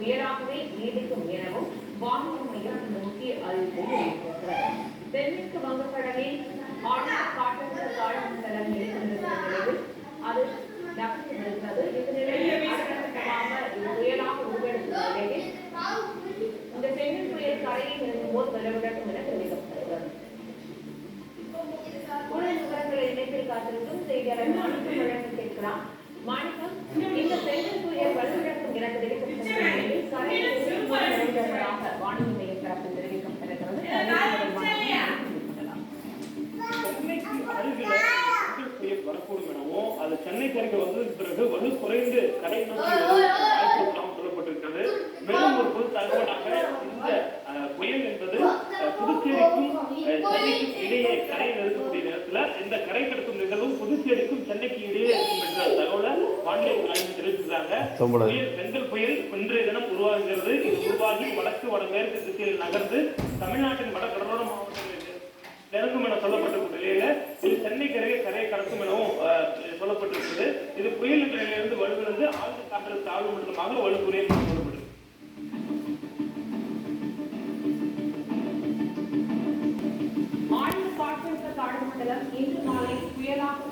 புயலாகவே நீடிக்கும் எனவும் வானிலை மையம் இந்த முக்கிய அறிவிப்பை வெளியிட்டிருக்கிறது. தென்மேற்கு வங்கக்கடலில் ஆழ்ந்த காற்றழுத்த தாழ்வுமண்டலம் நிலைகொண்டிருக்கிற நிலையில் அது நகர்ந்து வருகிறது. இந்த நிலையில் அடுத்தகட்டமாக இது புயலாக உருவெடுக்கும் நிலையில் இந்த செங்கல் புயல் கரையை நெருங்கும் போது வலுவிழக்கும் என தெரிவிக்கப்படுகிறது. கூடுதல் விவரங்களை இணைப்பில் காத்திருக்கும் செய்தியாளர் மாணிக்கம் வழங்க கேட்கலாம். மாணிக்கம், இந்த செங்கல் புயல் வலுவிழக்கும் என தெரிவிக்கப்பட்ட நிலையில் கரையை நெருங்குவதாக வானிலை மையம் தரப்பில் தெரிவிக்கப்படுகிறது. வரக்கூடும் எனவும் அது சென்னைக்கு அருகே வந்ததுக்கு பிறகு வலு குறைந்து கரை நோக்கி வாய்ப்பு சொல்லப்பட்டிருக்கிறது. மேலும் ஒரு பொது தகவலாக இந்த புயல் என்பது புதுச்சேரிக்கும் சென்னைக்கும் இடையே கரை நெருக்கக்கூடிய நேரத்தில் இந்த கரை கடக்கும் நிகழ்வும் புதுச்சேரிக்கும் சென்னைக்கு இடையே இருக்கும் என்ற தகவலை வானிலை ஆய்வு தெரிவித்திருக்கிறாங்க. செங்கல் புயல் இன்றைய தினம் உருவாகிறது. இது உருவாகி வடக்கு வடமேற்கு திசையில் நகர்ந்து தமிழ்நாட்டின் வட கடலோர மாவட்டங்களில் நெருங்கும் என சொல்லப்பட்டிருக்கும் நிலையில இது சென்னைக்கு அருகே கரையை கடக்கும் எனவும் சொல்லப்பட்டிருக்கிறது. இது புயல் நிலையிலிருந்து வலுவிழந்து ஆழ்ந்த காற்றழுத்த தாழ்வு மண்டலமாக வலுக்குறையும் சொல்லப்பட்டிருக்கு. ஆழ்ந்த காற்றழுத்த தாழ்வு மண்டலம் இன்று மாலை புயலாக